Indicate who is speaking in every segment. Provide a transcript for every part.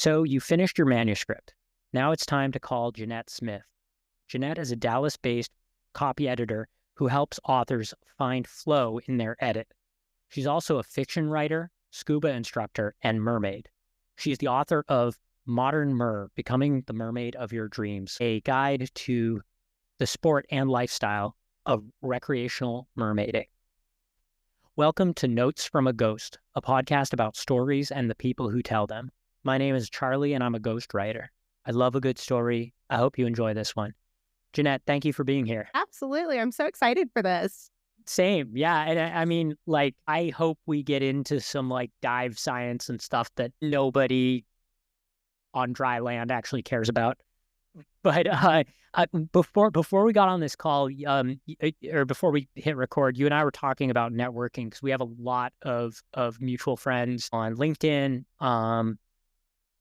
Speaker 1: So you finished your manuscript. Now it's time to call Jeanette Smith. Jeanette is a Dallas-based copy editor who helps authors find flow in their edit. She's also a fiction writer, scuba instructor, and mermaid. She's the author of Modern Mer, Becoming the Mermaid of Your Dreams, a guide to the sport and lifestyle of recreational mermaiding. Welcome to Notes from a Ghost, a podcast about stories and the people who tell them. My name is Charlie, and I'm a ghostwriter. I love a good story. I hope you enjoy this one. Jeanette, thank you for being here.
Speaker 2: Absolutely. I'm so excited for this.
Speaker 1: Same. Yeah. And I mean, I hope we get into some dive science and stuff that nobody on dry land actually cares about. But before we got on this call, or before we hit record, you and I were talking about networking because we have a lot of mutual friends on LinkedIn.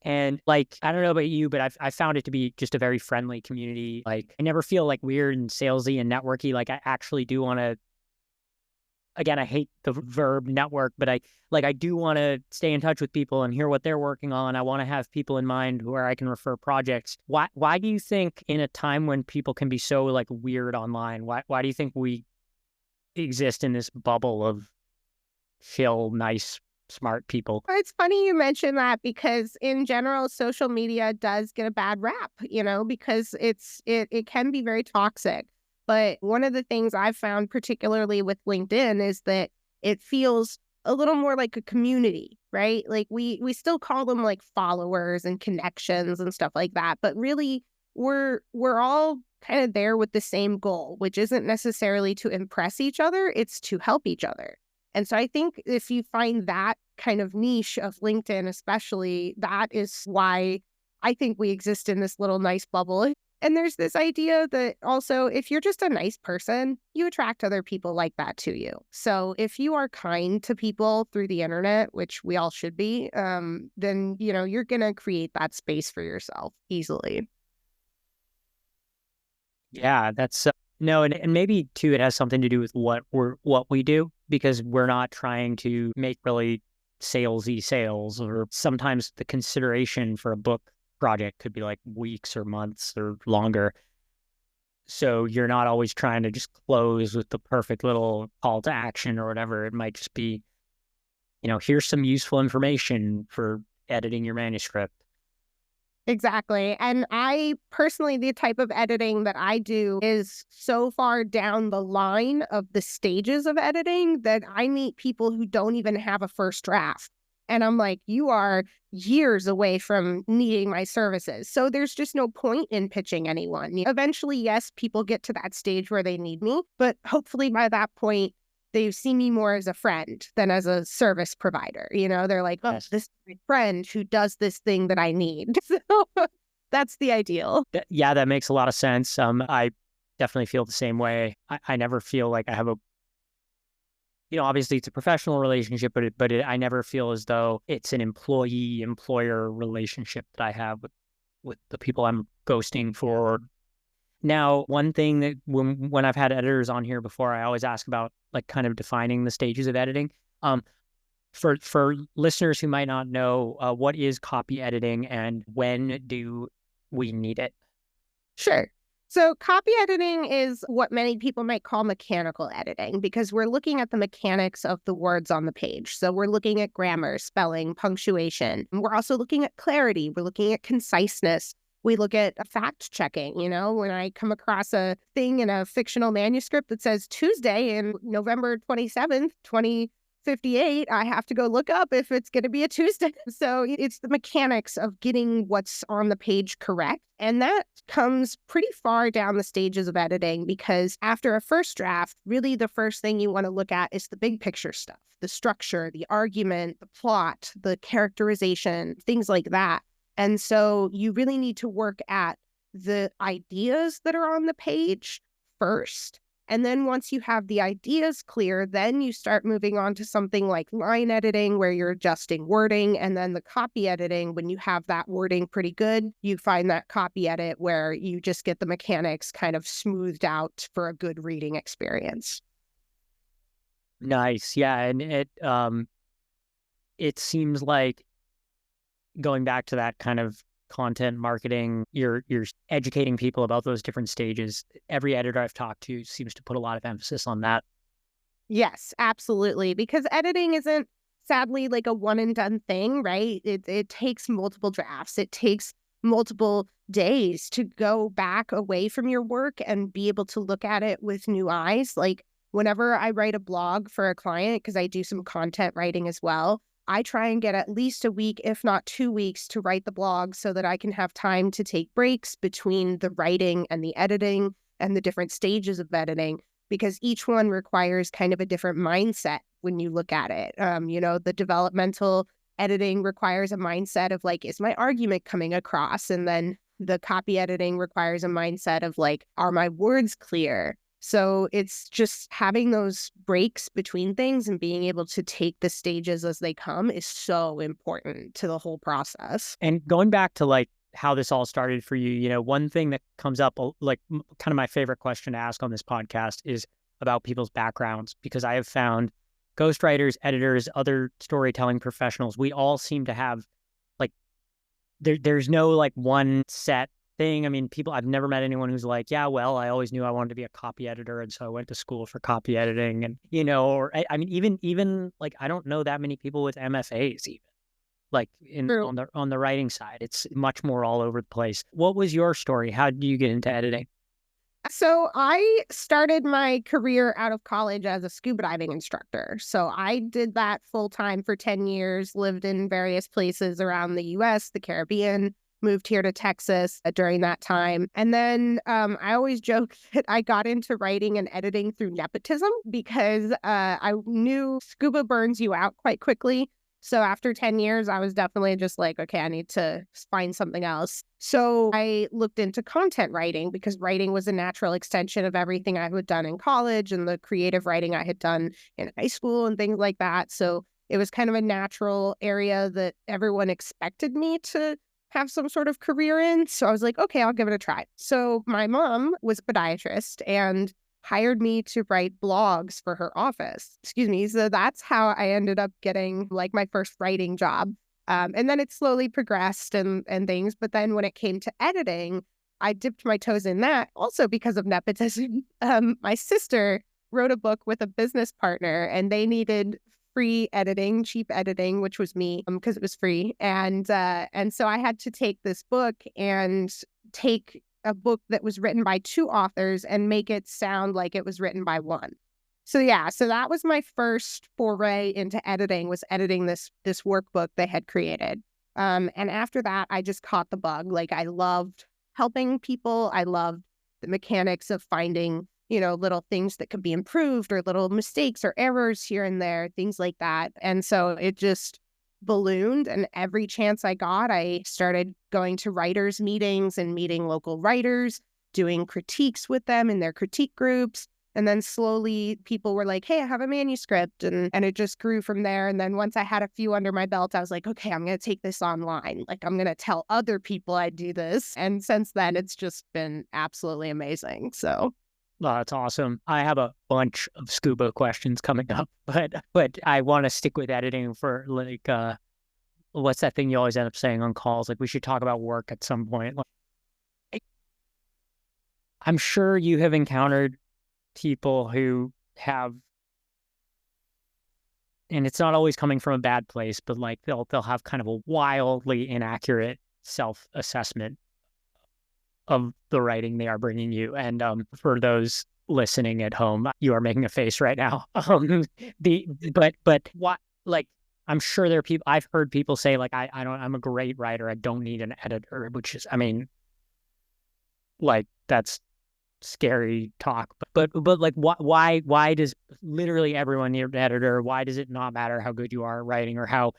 Speaker 1: And I don't know about you, but I found it to be just a very friendly community. I never feel weird and salesy and networky. I actually do want to, again, I hate the verb network, but I do want to stay in touch with people and hear what they're working on. I want to have people in mind where I can refer projects. Why do you think in a time when people can be so weird online, why do you think we exist in this bubble of chill, nice, smart people?
Speaker 2: It's funny you mention that because in general, social media does get a bad rap, because it can be very toxic. But one of the things I've found, particularly with LinkedIn, is that it feels a little more like a community, right? We still call them followers and connections and stuff like that. But really, we're all kind of there with the same goal, which isn't necessarily to impress each other. It's to help each other. And so I think if you find that kind of niche of LinkedIn, especially, that is why I think we exist in this little nice bubble. And there's this idea that also, if you're just a nice person, you attract other people like that to you. So if you are kind to people through the internet, which we all should be, then, you're going to create that space for yourself easily.
Speaker 1: Yeah, that's no, and maybe too, it has something to do with what we do, because we're not trying to make really salesy sales, or sometimes the consideration for a book project could be weeks or months or longer. So you're not always trying to just close with the perfect little call to action or whatever. It might just be, here's some useful information for editing your manuscript.
Speaker 2: Exactly. And I personally, the type of editing that I do is so far down the line of the stages of editing that I meet people who don't even have a first draft. And I'm like, you are years away from needing my services. So there's just no point in pitching anyone. Eventually, yes, people get to that stage where they need me. But hopefully by that point, they see me more as a friend than as a service provider. They're like, oh, this is my friend who does this thing that I need. So that's the ideal.
Speaker 1: Yeah, that makes a lot of sense. I definitely feel the same way. I never feel like I have a, obviously it's a professional relationship, but I never feel as though it's an employee-employer relationship that I have with the people I'm ghosting for. Now, one thing that when I've had editors on here before, I always ask about kind of defining the stages of editing. For listeners who might not know, what is copy editing and when do we need it?
Speaker 2: Sure. So copy editing is what many people might call mechanical editing, because we're looking at the mechanics of the words on the page. So we're looking at grammar, spelling, punctuation. We're also looking at clarity. We're looking at conciseness. We look at fact checking. When I come across a thing in a fictional manuscript that says Tuesday in November 27th, 2058, I have to go look up if it's going to be a Tuesday. So it's the mechanics of getting what's on the page correct. And that comes pretty far down the stages of editing, because after a first draft, really the first thing you want to look at is the big picture stuff, the structure, the argument, the plot, the characterization, things like that. And so you really need to work at the ideas that are on the page first. And then once you have the ideas clear, then you start moving on to something like line editing, where you're adjusting wording. And then the copy editing, when you have that wording pretty good, you find that copy edit where you just get the mechanics kind of smoothed out for a good reading experience.
Speaker 1: Nice. Yeah. And it seems like going back to that kind of content marketing, you're educating people about those different stages. Every editor I've talked to seems to put a lot of emphasis on that.
Speaker 2: Yes, absolutely. Because editing isn't sadly like a one and done thing, right? It takes multiple drafts. It takes multiple days to go back away from your work and be able to look at it with new eyes. Like whenever I write a blog for a client, because I do some content writing as well, I try and get at least a week, if not 2 weeks, to write the blog so that I can have time to take breaks between the writing and the editing and the different stages of editing, because each one requires kind of a different mindset when you look at it. The developmental editing requires a mindset of like, is my argument coming across? And then the copy editing requires a mindset of like, are my words clear? So it's just having those breaks between things and being able to take the stages as they come is so important to the whole process.
Speaker 1: And going back to like how this all started for you, one thing that comes up, like kind of my favorite question to ask on this podcast is about people's backgrounds, because I have found ghostwriters, editors, other storytelling professionals, we all seem to have like, there's no like one set thing. I mean, I've never met anyone who's like, yeah, well, I always knew I wanted to be a copy editor, and so I went to school for copy editing. And, or I mean, even like, I don't know that many people with MFAs even. Like
Speaker 2: True.
Speaker 1: on the writing side, it's much more all over the place. What was your story? How did you get into editing?
Speaker 2: So I started my career out of college as a scuba diving instructor. So I did that full time for 10 years, lived in various places around the US, the Caribbean, moved here to Texas during that time. And then I always joke that I got into writing and editing through nepotism because I knew scuba burns you out quite quickly. So after 10 years, I was definitely just like, okay, I need to find something else. So I looked into content writing because writing was a natural extension of everything I had done in college and the creative writing I had done in high school and things like that. So it was kind of a natural area that everyone expected me to have some sort of career in. So I was like, okay, I'll give it a try. So my mom was a podiatrist and hired me to write blogs for her office. So that's how I ended up getting like my first writing job. And then it slowly progressed and things. But then when it came to editing, I dipped my toes in that also because of nepotism. My sister wrote a book with a business partner and they needed free editing, cheap editing, which was me because it was free. And so I had to take this book and take a book that was written by two authors and make it sound like it was written by one. So that was my first foray into editing, was editing this workbook they had created. And after that, I just caught the bug. Like I loved helping people. I loved the mechanics of finding, little things that could be improved or little mistakes or errors here and there, things like that. And so it just ballooned, and every chance I got, I started going to writers' meetings and meeting local writers, doing critiques with them in their critique groups. And then slowly people were like, hey, I have a manuscript. And it just grew from there. And then once I had a few under my belt, I was like, okay, I'm going to take this online. Like, I'm going to tell other people I do this. And since then, it's just been absolutely amazing. So.
Speaker 1: Oh, that's awesome. I have a bunch of scuba questions coming up, but I want to stick with editing for like, what's that thing you always end up saying on calls? Like, we should talk about work at some point. Like, I'm sure you have encountered people who have, and it's not always coming from a bad place, but like they'll have kind of a wildly inaccurate self-assessment of the writing they are bringing you. And for those listening at home, you are making a face right now. But what, like, I'm sure there are people, I've heard people say like, I'm a great writer, I don't need an editor, which is, I mean, like, that's scary talk. But like, why does literally everyone need an editor? Why does it not matter how good you are at writing or how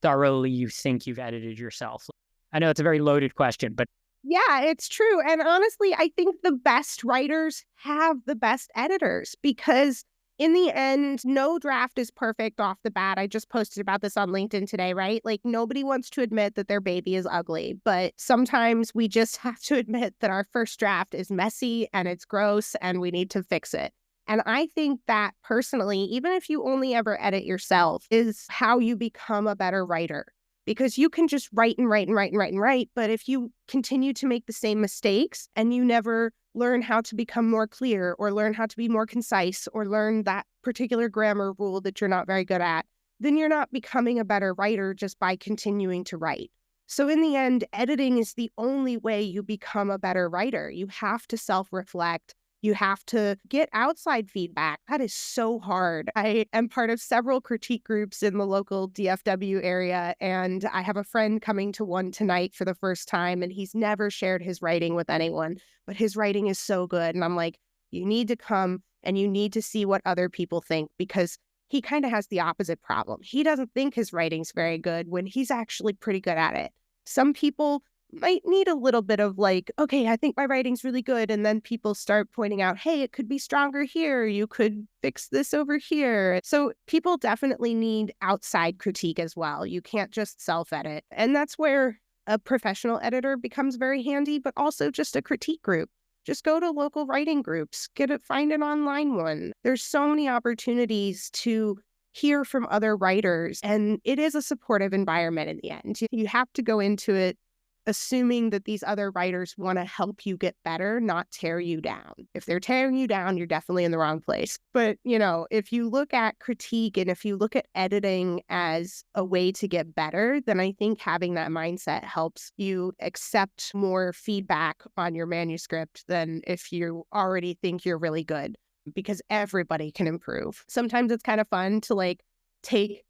Speaker 1: thoroughly you think you've edited yourself? I know it's a very loaded question, but
Speaker 2: yeah, it's true. And honestly, I think the best writers have the best editors because in the end, no draft is perfect off the bat. I just posted about this on LinkedIn today, right? Like nobody wants to admit that their baby is ugly, but sometimes we just have to admit that our first draft is messy and it's gross and we need to fix it. And I think that personally, even if you only ever edit yourself, is how you become a better writer. because you can just write and write and write and write and write. But if you continue to make the same mistakes and you never learn how to become more clear or learn how to be more concise or learn that particular grammar rule that you're not very good at, then you're not becoming a better writer just by continuing to write. So in the end, editing is the only way you become a better writer. You have to self-reflect. You have to get outside feedback. That is so hard. I am part of several critique groups in the local DFW area, and I have a friend coming to one tonight for the first time, and he's never shared his writing with anyone, but his writing is so good. And I'm like, you need to come and you need to see what other people think, because he kind of has the opposite problem. He doesn't think his writing's very good when he's actually pretty good at it. Some people might need a little bit of like, okay, I think my writing's really good. And then people start pointing out, hey, it could be stronger here. You could fix this over here. So people definitely need outside critique as well. You can't just self-edit. And that's where a professional editor becomes very handy, but also just a critique group. Just go to local writing groups, find an online one. There's so many opportunities to hear from other writers, and it is a supportive environment in the end. You have to go into it assuming that these other writers want to help you get better, not tear you down. If they're tearing you down, you're definitely in the wrong place. But, if you look at critique and if you look at editing as a way to get better, then I think having that mindset helps you accept more feedback on your manuscript than if you already think you're really good, because everybody can improve. Sometimes it's kind of fun to take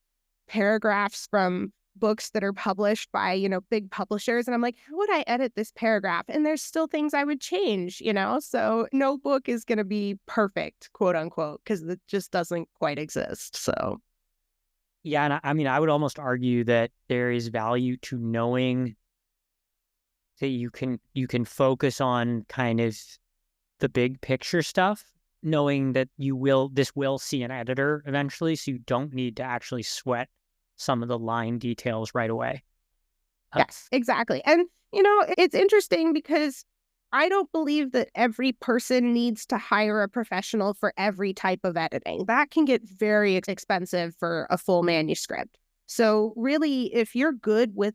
Speaker 2: paragraphs from books that are published by, big publishers. And I'm like, how would I edit this paragraph? And there's still things I would change, So no book is going to be perfect, quote unquote, because it just doesn't quite exist. So.
Speaker 1: Yeah. And I would almost argue that there is value to knowing that you can focus on kind of the big picture stuff, knowing that this will see an editor eventually. So you don't need to actually sweat some of the line details right away.
Speaker 2: Yes, exactly. And, it's interesting because I don't believe that every person needs to hire a professional for every type of editing. That can get very expensive for a full manuscript. So really, if you're good with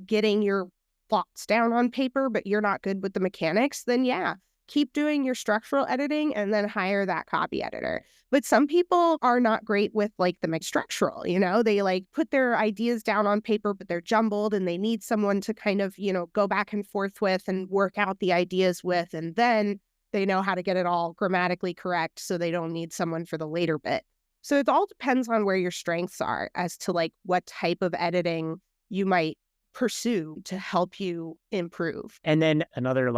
Speaker 2: getting your thoughts down on paper, but you're not good with the mechanics, then yeah, keep doing your structural editing and then hire that copy editor. But some people are not great with the structural, they put their ideas down on paper, but they're jumbled and they need someone to kind of, go back and forth with and work out the ideas with. And then they know how to get it all grammatically correct, so they don't need someone for the later bit. So it all depends on where your strengths are as to what type of editing you might pursue to help you improve.
Speaker 1: And then another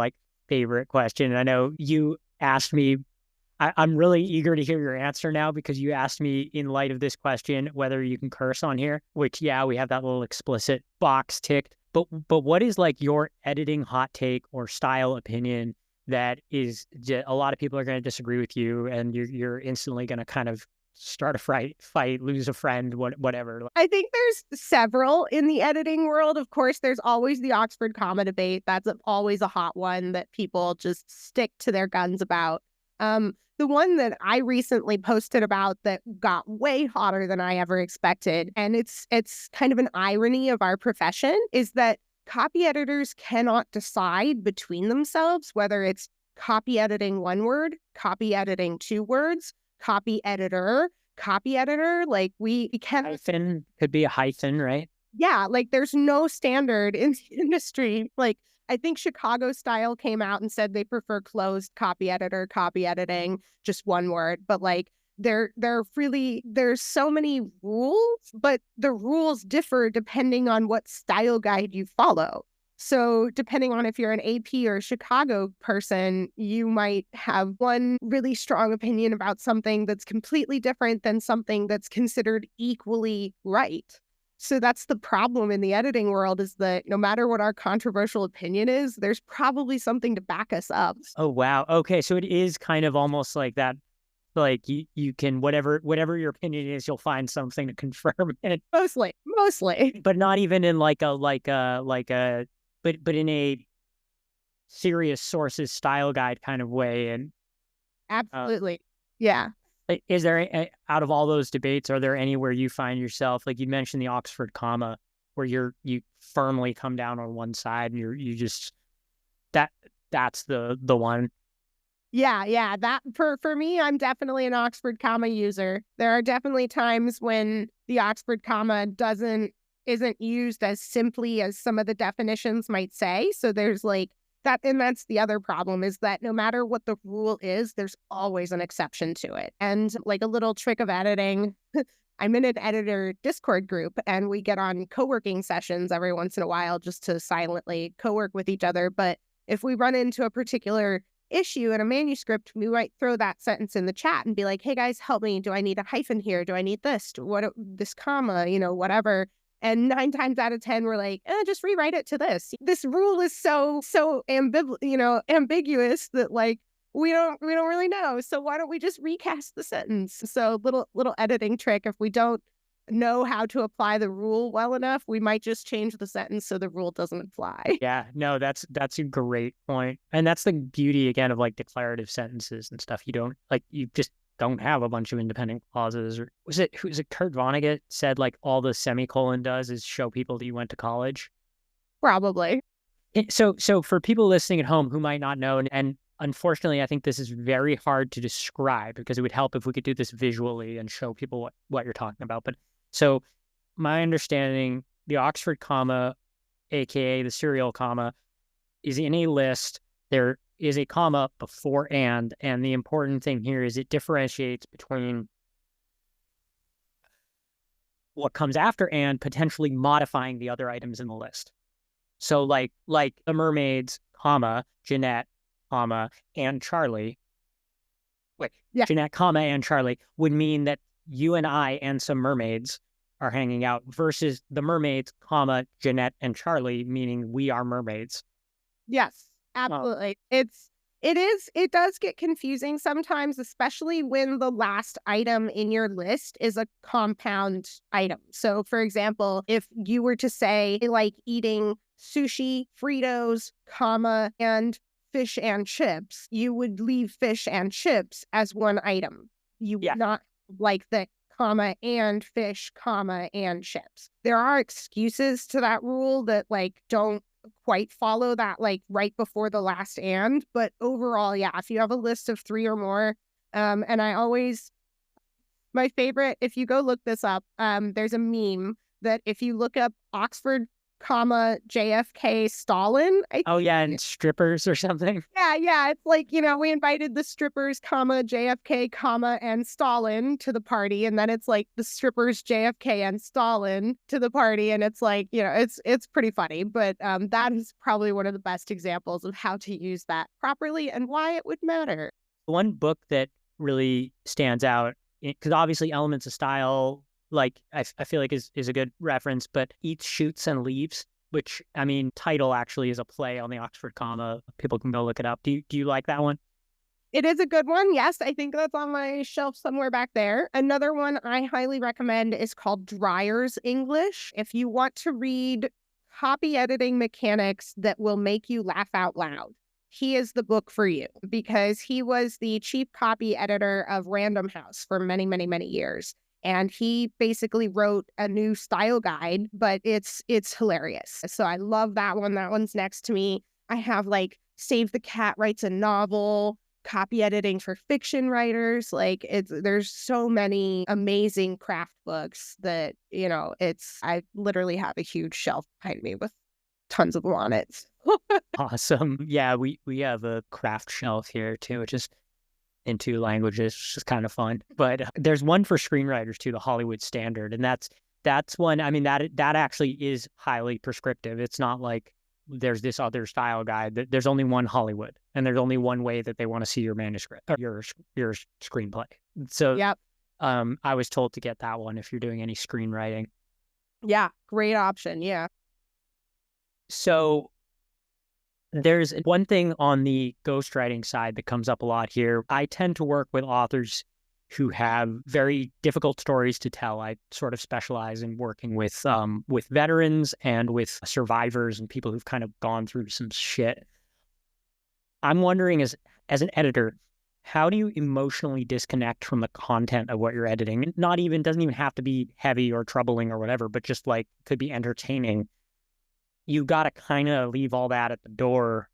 Speaker 1: favorite question. I know you asked me, I'm really eager to hear your answer now, because you asked me in light of this question whether you can curse on here, which, yeah, we have that little explicit box ticked. But what is your editing hot take or style opinion that is a lot of people are going to disagree with you, and you're instantly going to kind of start a fight, lose a friend, whatever?
Speaker 2: I think there's several in the editing world. Of course, there's always the Oxford comma debate. That's always a hot one that people just stick to their guns about. The one that I recently posted about that got way hotter than I ever expected, and it's kind of an irony of our profession, is that copy editors cannot decide between themselves whether it's copy editing one word, copy editing two words, copy editor. We can't.
Speaker 1: Hyphen could be a hyphen, right?
Speaker 2: Yeah, there's no standard in the industry. I think Chicago Style came out and said they prefer closed copy editor, copy editing, just one word. But there's so many rules, but the rules differ depending on what style guide you follow. So depending on if you're an AP or a Chicago person, you might have one really strong opinion about something that's completely different than something that's considered equally right. So that's the problem in the editing world, is that no matter what our controversial opinion is, there's probably something to back us up.
Speaker 1: Oh, wow. Okay. So it is kind of almost like that. You can, whatever your opinion is, you'll find something to confirm it.
Speaker 2: Mostly.
Speaker 1: But not even in but in a serious sources style guide kind of way. And
Speaker 2: absolutely. Yeah.
Speaker 1: Is there, out of all those debates, are there any where you find yourself, you mentioned the Oxford comma, where you firmly come down on one side and you just that's the one.
Speaker 2: Yeah. That for me, I'm definitely an Oxford comma user. There are definitely times when the Oxford comma isn't used as simply as some of the definitions might say. So there's like that, and that's the other problem, is that no matter what the rule is, there's always an exception to it. And like a little trick of editing, I'm in an editor Discord group, and we get on co-working sessions every once in a while just to silently co-work with each other. But if we run into a particular issue in a manuscript, we might throw that sentence in the chat and be like, hey guys, help me. Do I need a hyphen here? Do I need this? This comma, whatever. And 9 times out of 10, we're like, just rewrite it to this. This rule is so ambiguous that like we don't really know. So why don't we just recast the sentence? So little editing trick. If we don't know how to apply the rule well enough, we might just change the sentence so the rule doesn't apply.
Speaker 1: Yeah, no, that's a great point. And that's the beauty again of like declarative sentences and stuff. You just don't have a bunch of independent clauses. Or was it Kurt Vonnegut said like all the semicolon does is show people that you went to college?
Speaker 2: Probably.
Speaker 1: So for people listening at home who might not know, and unfortunately, I think this is very hard to describe, because it would help if we could do this visually and show people what you're talking about. But so my understanding, the Oxford comma, aka the serial comma, is in a list. There is a comma before and the important thing here is it differentiates between what comes after and potentially modifying the other items in the list. So like the mermaids, comma, Jeanette, comma, and Charlie. Jeanette, comma, and Charlie would mean that you and I and some mermaids are hanging out, versus the mermaids, comma, Jeanette and Charlie, meaning we are mermaids.
Speaker 2: Yes, absolutely. It does get confusing sometimes, especially when the last item in your list is a compound item. So for example, if you were to say like eating sushi, Fritos, comma, and fish and chips, you would leave fish and chips as one item. You would not like the comma and fish, comma, and chips. There are excuses to that rule that like don't quite follow that like right before the last and, but overall, yeah, if you have a list of 3 or more, and my favorite, if you go look this up, there's a meme that if you look up Oxford, comma, JFK, Stalin.
Speaker 1: And strippers or something.
Speaker 2: Yeah. It's like, we invited the strippers, comma, JFK, comma, and Stalin to the party. And then it's like the strippers, JFK, and Stalin to the party. And it's like, it's pretty funny. But that is probably one of the best examples of how to use that properly and why it would matter.
Speaker 1: One book that really stands out, because obviously Elements of Style, like I feel like is a good reference, but Eats, Shoots, and Leaves, which, I mean, title actually is a play on the Oxford comma. People can go look it up. Do you like that one?
Speaker 2: It is a good one. Yes, I think that's on my shelf somewhere back there. Another one I highly recommend is called Dreyer's English. If you want to read copy editing mechanics that will make you laugh out loud, he is the book for you, because he was the chief copy editor of Random House for many, many, many years. And he basically wrote a new style guide, but it's hilarious. So I love that one. That one's next to me. I have like Save the Cat Writes a Novel, copy editing for fiction writers. Like there's so many amazing craft books that, I literally have a huge shelf behind me with tons of them on it.
Speaker 1: Awesome. Yeah, we have a craft shelf here too, which is in 2 languages, which is kind of fun. But there's one for screenwriters too, the Hollywood Standard. And that's one, I mean, that actually is highly prescriptive. It's not like there's this other style guide. There's only one Hollywood, and there's only one way that they want to see your manuscript or your screenplay. So I was told to get that one if you're doing any screenwriting.
Speaker 2: Yeah, great option. Yeah.
Speaker 1: So there's one thing on the ghostwriting side that comes up a lot here. I tend to work with authors who have very difficult stories to tell. I sort of specialize in working with veterans and with survivors and people who've kind of gone through some shit. I'm wondering, as an editor, how do you emotionally disconnect from the content of what you're editing? Not even, doesn't even have to be heavy or troubling or whatever, but just like could be entertaining. You got to kind of leave all that at the door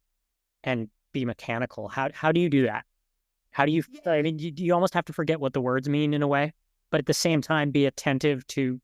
Speaker 1: and be mechanical. How do you do that? How do you, I mean, you almost have to forget what the words mean in a way, but at the same time, be attentive to.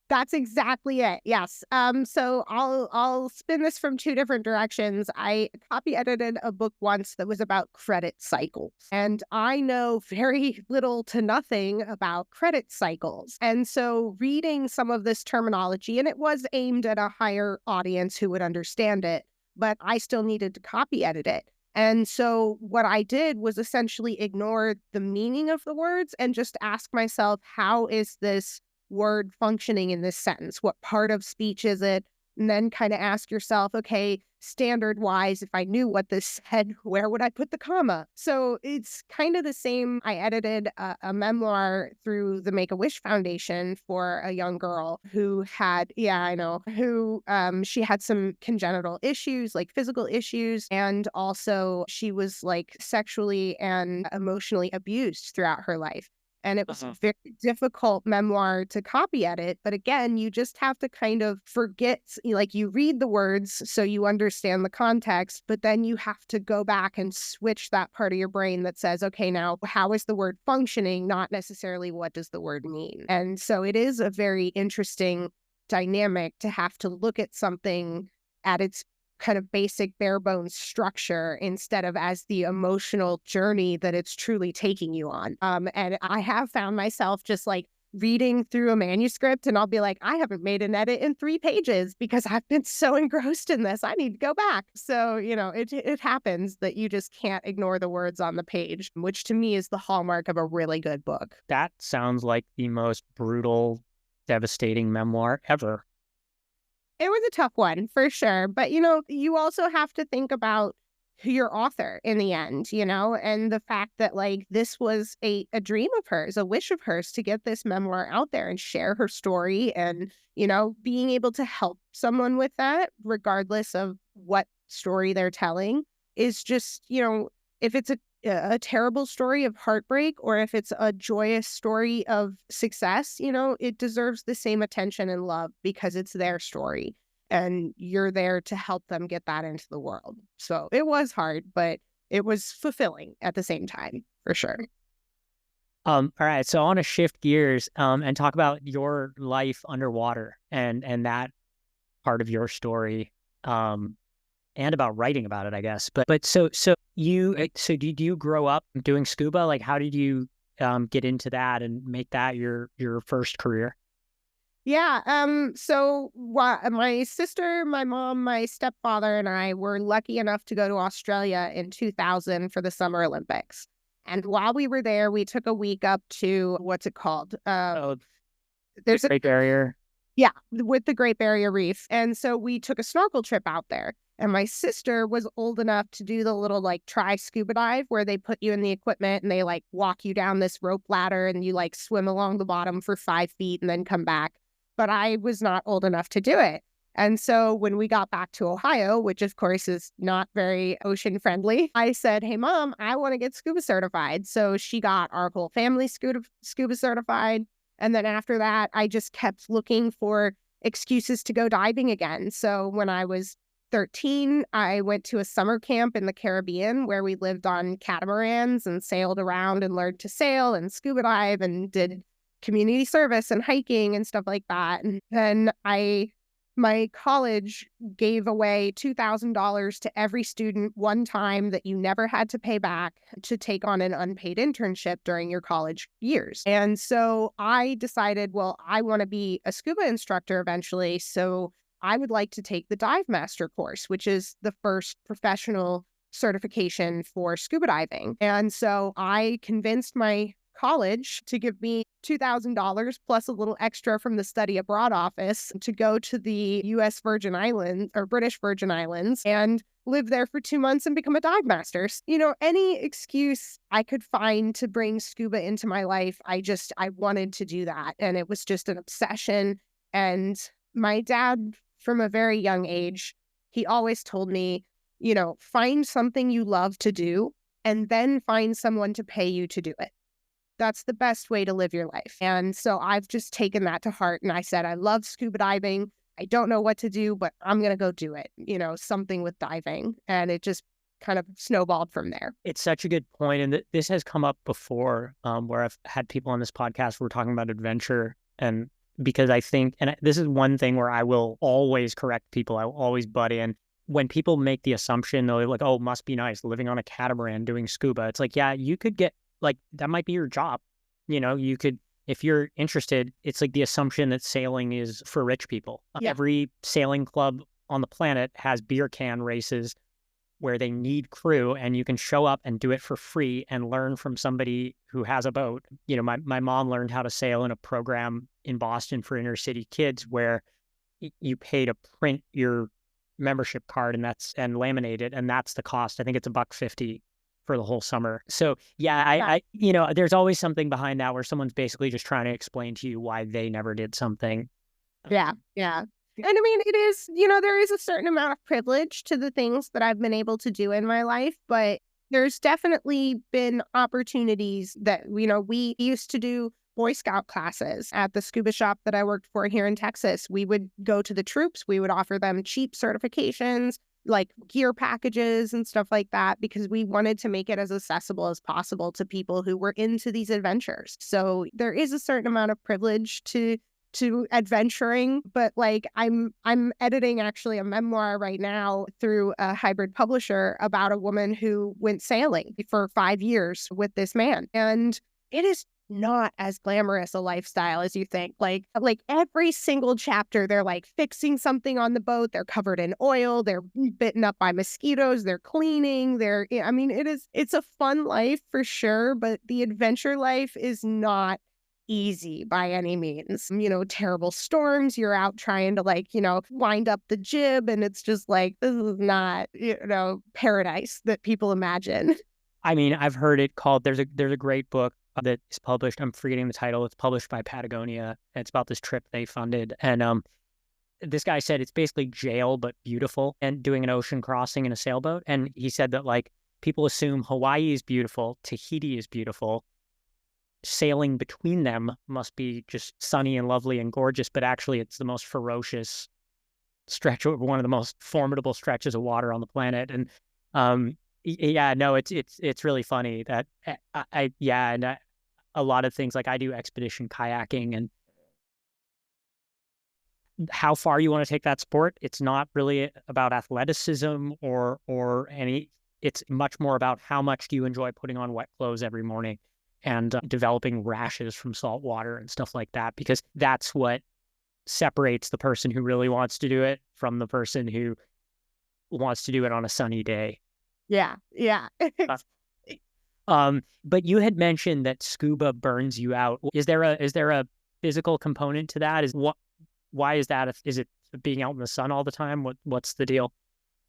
Speaker 2: That's exactly it. Yes. So I'll spin this from two different directions. I copy edited a book once that was about credit cycles, and I know very little to nothing about credit cycles. And so reading some of this terminology, and it was aimed at a higher audience who would understand it, but I still needed to copy edit it. And so what I did was essentially ignore the meaning of the words and just ask myself, how is this word functioning in this sentence? What part of speech is it? And then kind of ask yourself, okay, standard wise, if I knew what this said, where would I put the comma? So it's kind of the same. I edited a memoir through the Make-A-Wish Foundation for a young girl who had, yeah, I know, who she had some congenital issues, like physical issues. And also she was like sexually and emotionally abused throughout her life. And it was a very difficult memoir to copy edit. But again, you just have to kind of forget, like you read the words so you understand the context, but then you have to go back and switch that part of your brain that says, okay, now how is the word functioning? Not necessarily what does the word mean? And so it is a very interesting dynamic to have to look at something at its kind of basic bare bones structure instead of as the emotional journey that it's truly taking you on. And I have found myself just like reading through a manuscript and I'll be like, I haven't made an edit in 3 pages because I've been so engrossed in this. I need to go back. So, you know, it happens that you just can't ignore the words on the page, which to me is the hallmark of a really good book.
Speaker 1: That sounds like the most brutal, devastating memoir ever.
Speaker 2: It was a tough one for sure. But, you know, you also have to think about your author in the end, you know, and the fact that like this was a dream of hers, a wish of hers to get this memoir out there and share her story and, you know, being able to help someone with that, regardless of what story they're telling, is just, you know, if it's a terrible story of heartbreak or if it's a joyous story of success, you know, it deserves the same attention and love because it's their story and you're there to help them get that into the world. So it was hard, but it was fulfilling at the same time, for sure.
Speaker 1: All right. So I want to shift gears and talk about your life underwater and that part of your story. And about writing about it, I guess. But so do you grow up doing scuba? Like, how did you get into that and make that your first career?
Speaker 2: Yeah. My sister, my mom, my stepfather, and I were lucky enough to go to Australia in 2000 for the Summer Olympics. And while we were there, we took a week up to what's it called?
Speaker 1: Oh,
Speaker 2: There's
Speaker 1: Great Barrier.
Speaker 2: Yeah, with the Great Barrier Reef. And so we took a snorkel trip out there. And my sister was old enough to do the little like try scuba dive where they put you in the equipment and they like walk you down this rope ladder and you like swim along the bottom for 5 feet and then come back. But I was not old enough to do it. And so when we got back to Ohio, which of course is not very ocean friendly, I said, hey, Mom, I want to get scuba certified. So she got our whole family scuba certified. And then after that, I just kept looking for excuses to go diving again. So when I was 13, I went to a summer camp in the Caribbean where we lived on catamarans and sailed around and learned to sail and scuba dive and did community service and hiking and stuff like that. And then my college gave away $2,000 to every student one time that you never had to pay back to take on an unpaid internship during your college years. And so I decided, well, I want to be a scuba instructor eventually. So I would like to take the Dive Master course, which is the first professional certification for scuba diving. And so I convinced my college to give me $2,000 plus a little extra from the study abroad office to go to the U.S. Virgin Islands or British Virgin Islands and live there for 2 months and become a dive master. You know, any excuse I could find to bring scuba into my life, I wanted to do that. And it was just an obsession. And my dad, from a very young age, he always told me, you know, find something you love to do and then find someone to pay you to do it. That's the best way to live your life. And so I've just taken that to heart. And I said, I love scuba diving. I don't know what to do, but I'm going to go do it, something with diving. And it just kind of snowballed from there.
Speaker 1: It's such a good point. And this has come up before where I've had people on this podcast who were talking about adventure. And because I think, and this is one thing where I will always correct people. I will always butt in. When people make the assumption, they're like, oh, must be nice living on a catamaran doing scuba. It's like, yeah, you could get like, that might be your job. You could, if you're interested, it's like the assumption that sailing is for rich people. Yeah. Every sailing club on the planet has beer can races where they need crew, and you can show up and do it for free and learn from somebody who has a boat. My mom learned how to sail in a program in Boston for inner city kids where you pay to print your membership card and laminate it, and that's the cost. I think it's $1.50 for the whole summer. So yeah, I there's always something behind that where someone's basically just trying to explain to you why they never did something.
Speaker 2: Yeah. And I mean, it is, there is a certain amount of privilege to the things that I've been able to do in my life, but there's definitely been opportunities that, we used to do Boy Scout classes at the scuba shop that I worked for here in Texas. We would go to the troops. We would offer them cheap certifications, like gear packages and stuff like that, because we wanted to make it as accessible as possible to people who were into these adventures. So there is a certain amount of privilege to adventuring, but like I'm editing actually a memoir right now through a hybrid publisher about a woman who went sailing for 5 years with this man. And it is not as glamorous a lifestyle as you think. Like every single chapter, they're like fixing something on the boat. They're covered in oil. They're bitten up by mosquitoes. They're cleaning. It's a fun life for sure, but the adventure life is not easy by any means. Terrible storms. You're out trying to wind up the jib, and it's just like, this is not, paradise that people imagine.
Speaker 1: I mean, I've heard it called, there's a great book that is published. I'm forgetting the title. It's published by Patagonia. And it's about this trip they funded. And this guy said it's basically jail, but beautiful, and doing an ocean crossing in a sailboat. And he said that like people assume Hawaii is beautiful, Tahiti is beautiful. Sailing between them must be just sunny and lovely and gorgeous, but actually it's the most ferocious stretch, one of the most formidable stretches of water on the planet. And it's really funny that a lot of things, like I do expedition kayaking, and how far you want to take that sport, it's not really about athleticism or any, it's much more about how much do you enjoy putting on wet clothes every morning and developing rashes from salt water and stuff like that, because that's what separates the person who really wants to do it from the person who wants to do it on a sunny day.
Speaker 2: Yeah.
Speaker 1: But you had mentioned that scuba burns you out. Is there a physical component to that? Why is that? Is it being out in the sun all the time? What's the deal?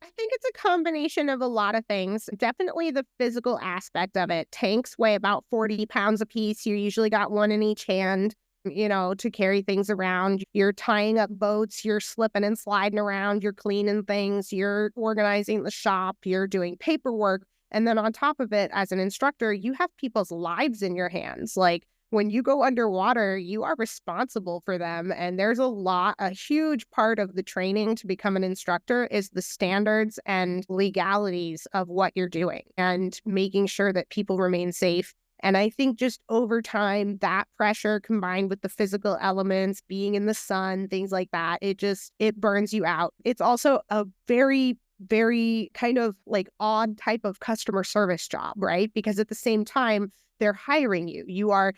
Speaker 2: I think it's a combination of a lot of things. Definitely the physical aspect of it. Tanks weigh about 40 pounds a piece. You usually got one in each hand, to carry things around. You're tying up boats, you're slipping and sliding around, you're cleaning things, you're organizing the shop, you're doing paperwork. And then on top of it, as an instructor, you have people's lives in your hands. Like when you go underwater, you are responsible for them. And there's a huge part of the training to become an instructor is the standards and legalities of what you're doing and making sure that people remain safe. And I think just over time, that pressure combined with the physical elements, being in the sun, things like that, it burns you out. It's also a very, very kind of like odd type of customer service job, right? Because at the same time, they're hiring you. You are,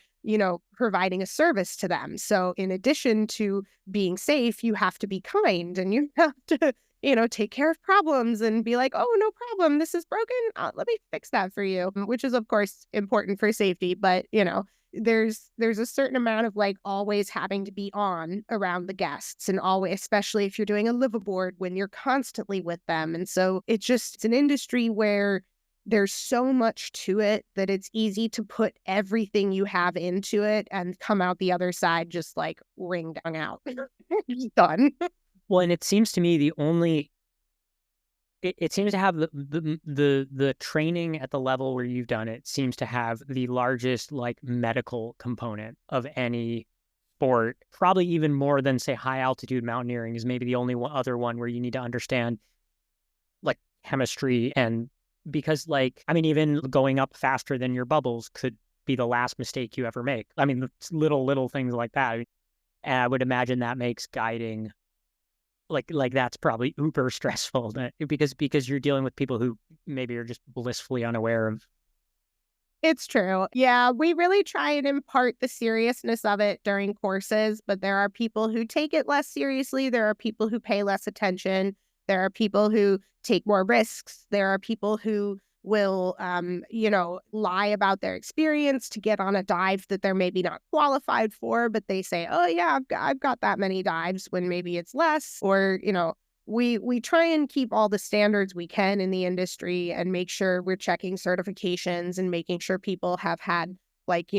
Speaker 2: providing a service to them. So in addition to being safe, you have to be kind, and you have to, take care of problems and be like, oh, no problem. This is broken. Let me fix that for you, which is, of course, important for safety. But, there's a certain amount of like always having to be on around the guests, and always, especially if you're doing a live aboard, when you're constantly with them. And so it's an industry where there's so much to it that it's easy to put everything you have into it and come out the other side just like wringed out. Done.
Speaker 1: Well, and it seems to me the only it seems to have the training at the level where you've done it seems to have the largest like medical component of any sport, probably even more than say high altitude mountaineering is maybe the only other one where you need to understand like chemistry. And because like, I mean, even going up faster than your bubbles could be the last mistake you ever make. I mean, little things like that. And I would imagine that makes guiding like that's probably uber stressful because you're dealing with people who maybe are just blissfully unaware of.
Speaker 2: It's true. Yeah, we really try and impart the seriousness of it during courses, but there are people who take it less seriously. There are people who pay less attention. There are people who take more risks. There are people who will, lie about their experience to get on a dive that they're maybe not qualified for, but they say, oh, yeah, I've got that many dives when maybe it's less, or, we try and keep all the standards we can in the industry and make sure we're checking certifications and making sure people have had like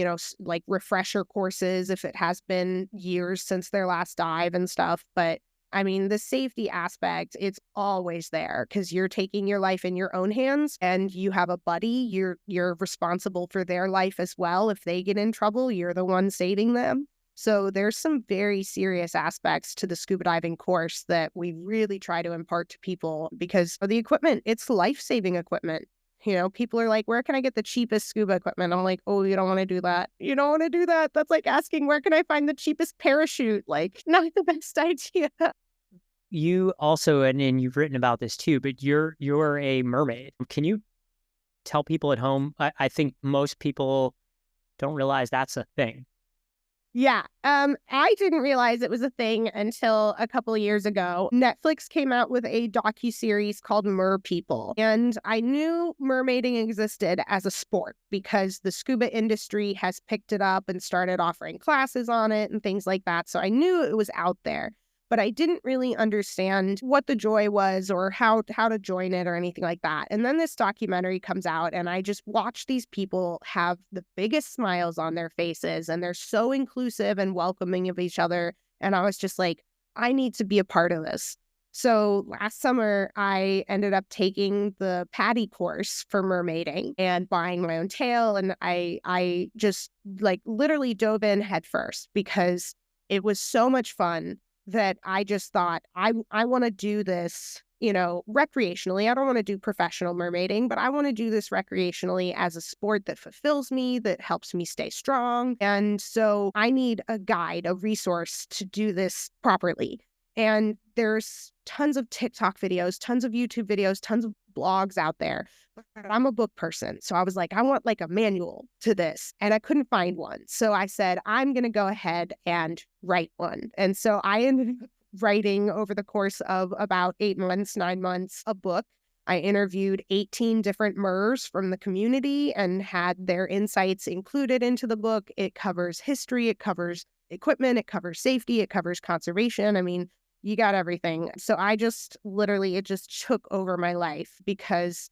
Speaker 2: refresher courses if it has been years since their last dive and stuff. But I mean, the safety aspect, it's always there because you're taking your life in your own hands and you have a buddy. You're responsible for their life as well. If they get in trouble, you're the one saving them. So there's some very serious aspects to the scuba diving course that we really try to impart to people because of the equipment. It's life-saving equipment. People are like, where can I get the cheapest scuba equipment? I'm like, oh, you don't want to do that. You don't want to do that. That's like asking, where can I find the cheapest parachute? Like, not the best idea.
Speaker 1: You also, and you've written about this too, but you're a mermaid. Can you tell people at home? I think most people don't realize that's a thing.
Speaker 2: Yeah. I didn't realize it was a thing until a couple of years ago. Netflix came out with a docuseries called Mer People. And I knew mermaiding existed as a sport because the scuba industry has picked it up and started offering classes on it and things like that. So I knew it was out there. But I didn't really understand what the joy was or how to join it or anything like that. And then this documentary comes out and I just watch these people have the biggest smiles on their faces and they're so inclusive and welcoming of each other. And I was just like, I need to be a part of this. So last summer, I ended up taking the PADI course for mermaiding and buying my own tail. And I just like literally dove in head first because it was so much fun that I just thought, I want to do this, recreationally. I don't want to do professional mermaiding, but I want to do this recreationally as a sport that fulfills me, that helps me stay strong. And so I need a guide, a resource to do this properly. And there's tons of TikTok videos, tons of YouTube videos, tons of blogs out there. But I'm a book person. So I was like, I want like a manual to this. And I couldn't find one. So I said, I'm going to go ahead and write one. And so I ended up writing over the course of about 8 months, 9 months, a book. I interviewed 18 different MERS from the community and had their insights included into the book. It covers history, it covers equipment, it covers safety, it covers conservation. I mean, you got everything. So I just literally, it just took over my life because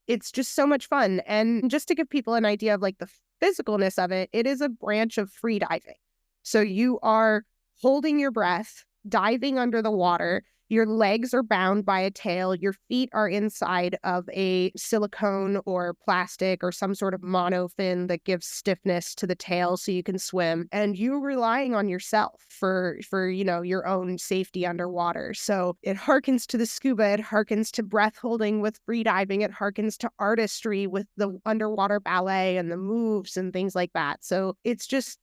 Speaker 2: it's just so much fun. And just to give people an idea of like the physicalness of it, it is a branch of free diving. So you are holding your breath, diving under the water. Your legs are bound by a tail. Your feet are inside of a silicone or plastic or some sort of monofin that gives stiffness to the tail so you can swim. And you're relying on yourself for your own safety underwater. So it harkens to the scuba. It harkens to breath holding with free diving. It harkens to artistry with the underwater ballet and the moves and things like that. So it's just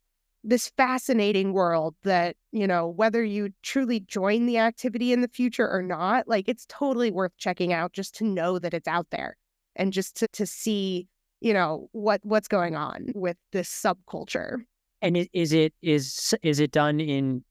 Speaker 2: this fascinating world that, whether you truly join the activity in the future or not, like it's totally worth checking out just to know that it's out there and just to see, what's going on with this subculture.
Speaker 1: And is it done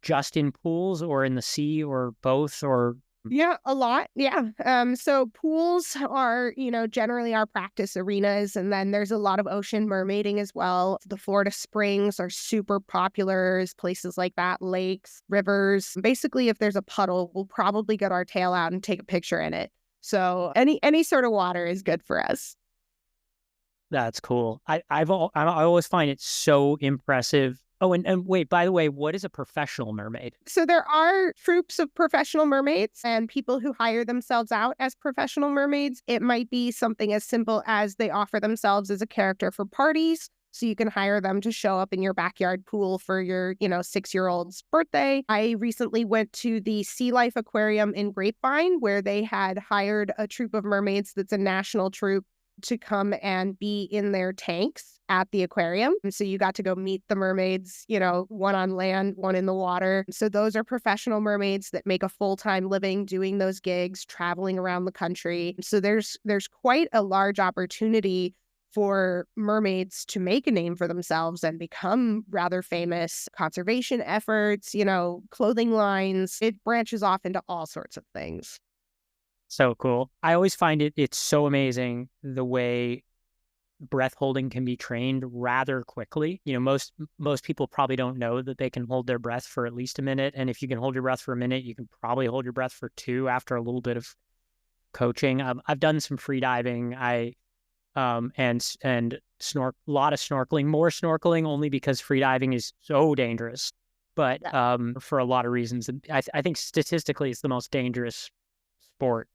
Speaker 1: just in pools or in the sea or both or?
Speaker 2: Yeah, a lot. Yeah. So pools are, generally our practice arenas. And then there's a lot of ocean mermaiding as well. The Florida Springs are super popular as places like that, lakes, rivers. Basically, if there's a puddle, we'll probably get our tail out and take a picture in it. So any sort of water is good for us.
Speaker 1: That's cool. I always find it so impressive Oh, and wait, by the way, what is a professional mermaid?
Speaker 2: So there are troops of professional mermaids and people who hire themselves out as professional mermaids. It might be something as simple as they offer themselves as a character for parties. So you can hire them to show up in your backyard pool for your, 6-year-old's birthday. I recently went to the Sea Life Aquarium in Grapevine, where they had hired a troop of mermaids that's a national troop to come and be in their tanks at the aquarium. And so you got to go meet the mermaids, one on land, one in the water. So those are professional mermaids that make a full-time living doing those gigs, traveling around the country. So there's quite a large opportunity for mermaids to make a name for themselves and become rather famous. Conservation efforts, clothing lines, it branches off into all sorts of things.
Speaker 1: So cool. I always find it's so amazing the way breath holding can be trained rather quickly. Most people probably don't know that they can hold their breath for at least a minute. And if you can hold your breath for a minute, you can probably hold your breath for 2 after a little bit of coaching. I've done some free diving. And a lot of snorkeling, more snorkeling only because free diving is so dangerous. But for a lot of reasons, I think statistically it's the most dangerous sport,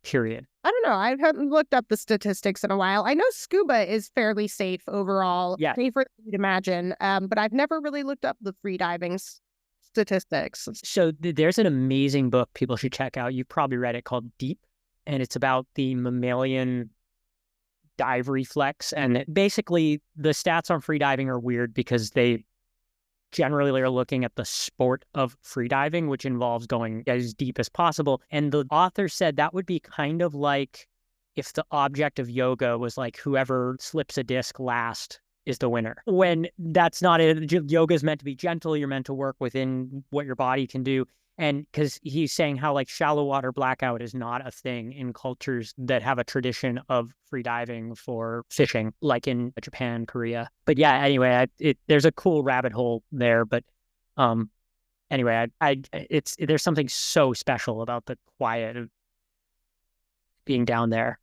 Speaker 1: period.
Speaker 2: I don't know. I haven't looked up the statistics in a while. I know scuba is fairly safe overall.
Speaker 1: Yeah.
Speaker 2: Safer than you'd imagine. But I've never really looked up the free diving statistics.
Speaker 1: So there's an amazing book people should check out. You've probably read it, called Deep, and it's about the mammalian dive reflex. And basically the stats on free diving are weird because they generally are looking at the sport of free diving, which involves going as deep as possible. And the author said that would be kind of like if the object of yoga was like whoever slips a disc last is the winner. When that's not it. Yoga is meant to be gentle. You're meant to work within what your body can do. And because he's saying how like shallow water blackout is not a thing in cultures that have a tradition of free diving for fishing, like in Japan, Korea. But yeah, anyway, there's a cool rabbit hole there. But anyway, there's something so special about the quiet of being down there.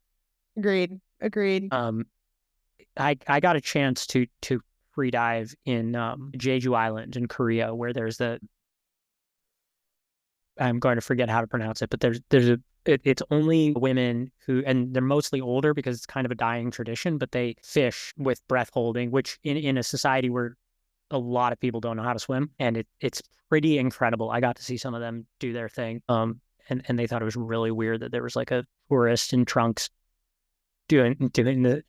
Speaker 2: Agreed.
Speaker 1: I got a chance to free dive in Jeju Island in Korea, where there's I'm going to forget how to pronounce it, but it's only women who, and they're mostly older because it's kind of a dying tradition, but they fish with breath holding, which in a society where a lot of people don't know how to swim, and it's pretty incredible. I got to see some of them do their thing. And they thought it was really weird that there was like a tourist in trunks doing the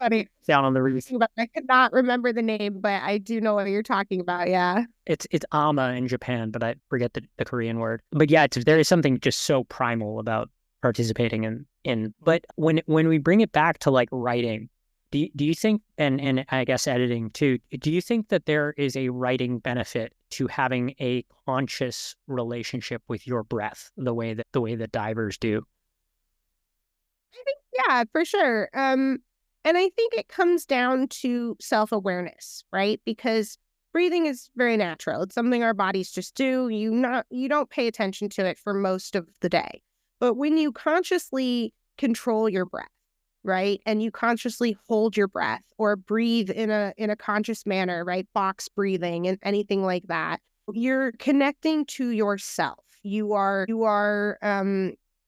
Speaker 2: funny
Speaker 1: down on the reef.
Speaker 2: I could not remember the name, but I do know what you're talking about. Yeah,
Speaker 1: it's ama in Japan, but I forget the Korean word. But yeah, there is something just so primal about participating in. But when we bring it back to like writing, do you think, and I guess editing too, do you think that there is a writing benefit to having a conscious relationship with your breath, the way that divers do?
Speaker 2: I think, yeah, for sure. And I think it comes down to self-awareness, right? Because breathing is very natural. It's something our bodies just do. You don't pay attention to it for most of the day. But when you consciously control your breath, right? And you consciously hold your breath or breathe in a conscious manner, right? Box breathing and anything like that, you're connecting to yourself. You are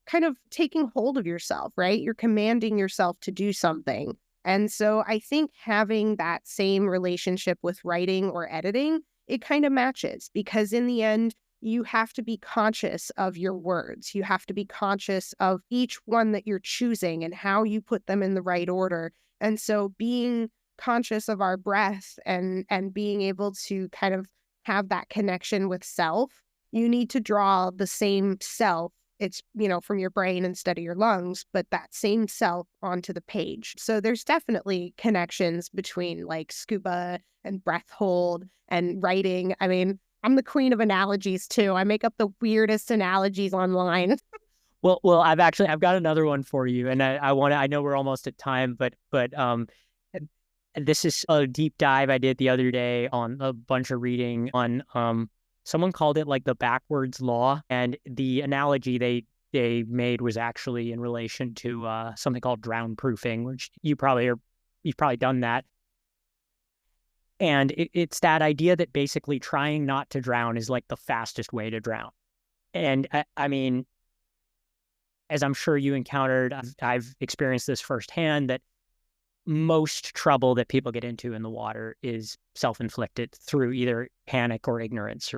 Speaker 2: kind of taking hold of yourself, right? You're commanding yourself to do something. And so I think having that same relationship with writing or editing, it kind of matches, because in the end, you have to be conscious of your words. You have to be conscious of each one that you're choosing and how you put them in the right order. And so being conscious of our breath and being able to kind of have that connection with self, you need to draw the same self. It's, from your brain instead of your lungs, but that same self onto the page. So there's definitely connections between like scuba and breath hold and writing. I mean, I'm the queen of analogies too. I make up the weirdest analogies online.
Speaker 1: Well, I've got another one for you, and I know we're almost at time, but this is a deep dive I did the other day on a bunch of reading on someone called it like the backwards law, and the analogy they made was actually in relation to something called drown proofing, which you've probably done that. And it's that idea that basically trying not to drown is like the fastest way to drown. And I mean, as I'm sure you encountered, I've experienced this firsthand, that most trouble that people get into in the water is self-inflicted through either panic or ignorance.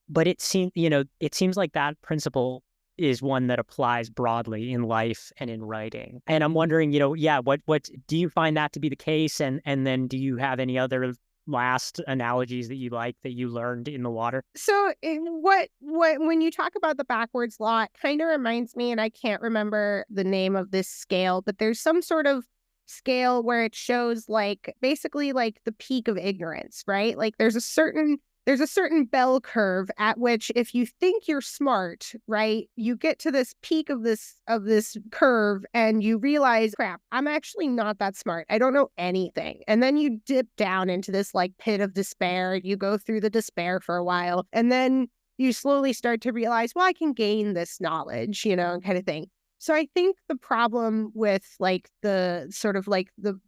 Speaker 1: But it seems like that principle is one that applies broadly in life and in writing. And I'm wondering, what do you find that to be the case? And then do you have any other last analogies that you like that you learned in the water?
Speaker 2: So what when you talk about the backwards law, it kind of reminds me, and I can't remember the name of this scale, but there's some sort of scale where it shows like basically like the peak of ignorance, right? Like there's a certain bell curve at which if you think you're smart, right, you get to this peak of this curve and you realize, crap, I'm actually not that smart. I don't know anything. And then you dip down into this like pit of despair. You go through the despair for a while, and then you slowly start to realize, well, I can gain this knowledge, kind of thing. So I think the problem with like the sort of like the,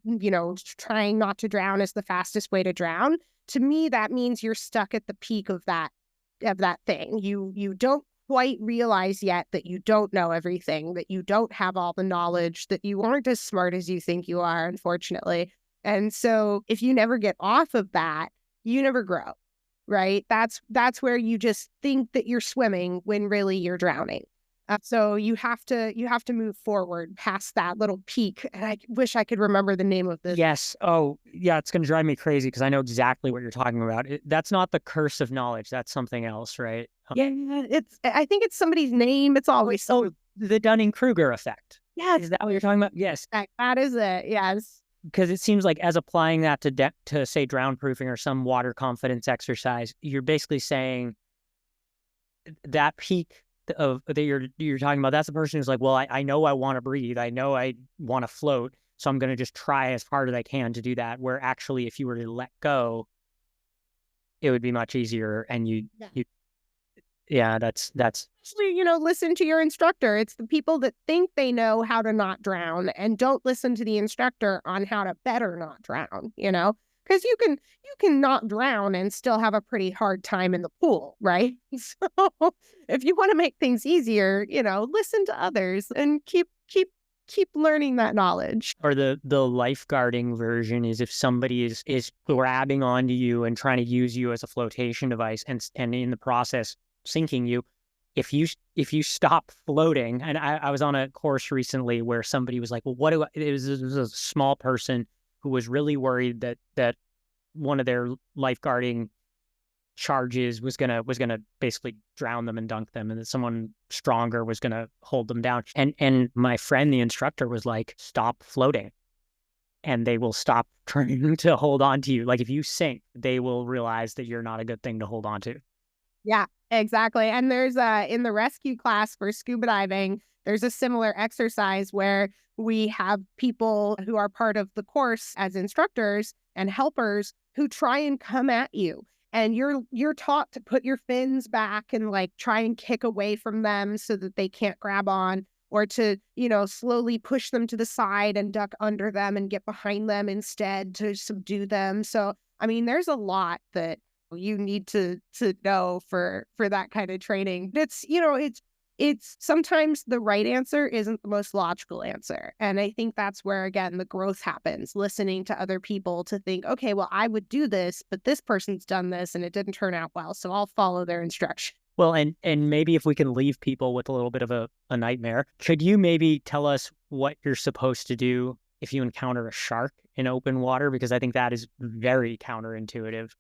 Speaker 2: trying not to drown is the fastest way to drown. To me, that means you're stuck at the peak of that thing. You don't quite realize yet that you don't know everything, that you don't have all the knowledge, that you aren't as smart as you think you are, unfortunately. And so if you never get off of that, you never grow, right? That's where you just think that you're swimming when really you're drowning. So you have to move forward past that little peak. And I wish I could remember the name of this.
Speaker 1: Yes. Oh, yeah. It's going to drive me crazy because I know exactly what you're talking about. That's not the curse of knowledge. That's something else, right?
Speaker 2: Yeah, I think it's somebody's name. It's always
Speaker 1: the Dunning-Kruger effect.
Speaker 2: Yes.
Speaker 1: Is that what you're talking about? Yes.
Speaker 2: That is it. Yes.
Speaker 1: Because it seems like as applying that to say drown proofing or some water confidence exercise, you're basically saying that peak that you're talking about, that's the person who's like, well, I know I want to breathe. I know I want to float. So I'm going to just try as hard as I can to do that. Where actually, if you were to let go, it would be much easier. And that's
Speaker 2: actually, listen to your instructor. It's the people that think they know how to not drown and don't listen to the instructor on how to better not drown, because you can not drown and still have a pretty hard time in the pool, right? So if you want to make things easier, listen to others and keep learning that knowledge.
Speaker 1: Or the lifeguarding version is if somebody is grabbing onto you and trying to use you as a flotation device and in the process sinking you, if you stop floating. And I was on a course recently where somebody was like, well, it was a small person who was really worried that one of their lifeguarding charges was gonna basically drown them and dunk them, and that someone stronger was gonna hold them down. And my friend, the instructor, was like, stop floating, and they will stop trying to hold on to you. Like if you sink, they will realize that you're not a good thing to hold on to.
Speaker 2: Yeah, exactly. And there's in the rescue class for scuba diving, there's a similar exercise where we have people who are part of the course as instructors and helpers who try and come at you. And you're taught to put your fins back and like try and kick away from them so that they can't grab on, or to, slowly push them to the side and duck under them and get behind them instead to subdue them. So, I mean, there's a lot that you need to know for that kind of training. It's sometimes the right answer isn't the most logical answer. And I think that's where, again, the growth happens, listening to other people to think, okay, well, I would do this, but this person's done this and it didn't turn out well, so I'll follow their instruction.
Speaker 1: Well, and maybe if we can leave people with a little bit of a nightmare, could you maybe tell us what you're supposed to do if you encounter a shark in open water? Because I think that is very counterintuitive.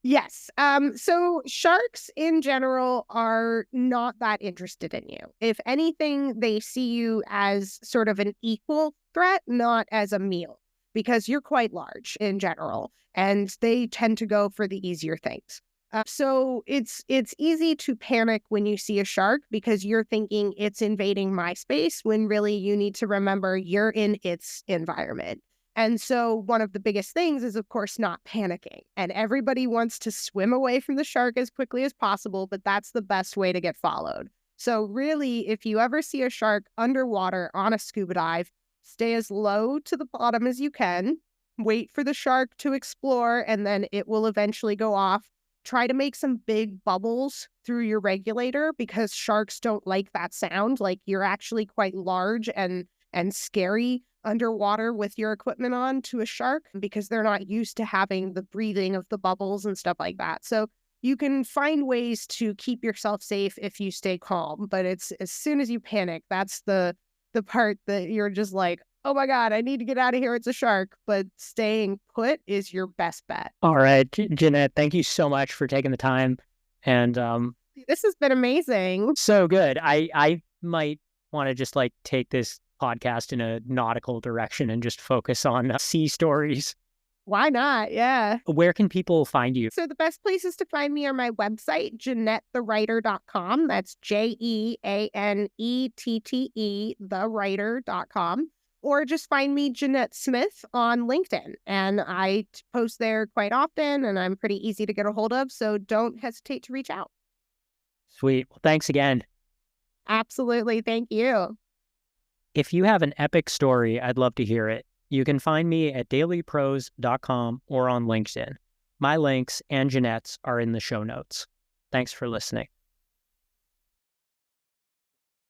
Speaker 2: Yes. So sharks in general are not that interested in you. If anything, they see you as sort of an equal threat, not as a meal, because you're quite large in general, and they tend to go for the easier things. So it's easy to panic when you see a shark because you're thinking it's invading my space, when really you need to remember you're in its environment. And so one of the biggest things is, of course, not panicking. And everybody wants to swim away from the shark as quickly as possible, but that's the best way to get followed. So really, if you ever see a shark underwater on a scuba dive, stay as low to the bottom as you can. wait for the shark to explore, and then it will eventually go off. Try to make some big bubbles through your regulator because sharks don't like that sound. Like, you're actually quite large and scary underwater with your equipment on to a shark because they're not used to having the breathing of the bubbles and stuff like that. So you can find ways to keep yourself safe if you stay calm, but it's as soon as you panic, that's the part that you're just like, oh my God, I need to get out of here. It's a shark. But staying put is your best bet.
Speaker 1: All right, Jeanette, thank you so much for taking the time. And
Speaker 2: This has been amazing.
Speaker 1: so good. I might want to just like take this podcast in a nautical direction and just focus on sea stories.
Speaker 2: Why not? Yeah.
Speaker 1: Where can people find you?
Speaker 2: So the best places to find me are my website, JeanetteTheWriter.com. That's JeanneTTE, thewriter.com. Or just find me, Jeanette Smith, on LinkedIn. And I post there quite often, and I'm pretty easy to get a hold of. So don't hesitate to reach out.
Speaker 1: Sweet. Well, thanks again.
Speaker 2: Absolutely. Thank you.
Speaker 1: If you have an epic story, I'd love to hear it. You can find me at dailyprose.com or on LinkedIn. My links and Jeanette's are in the show notes. Thanks for listening.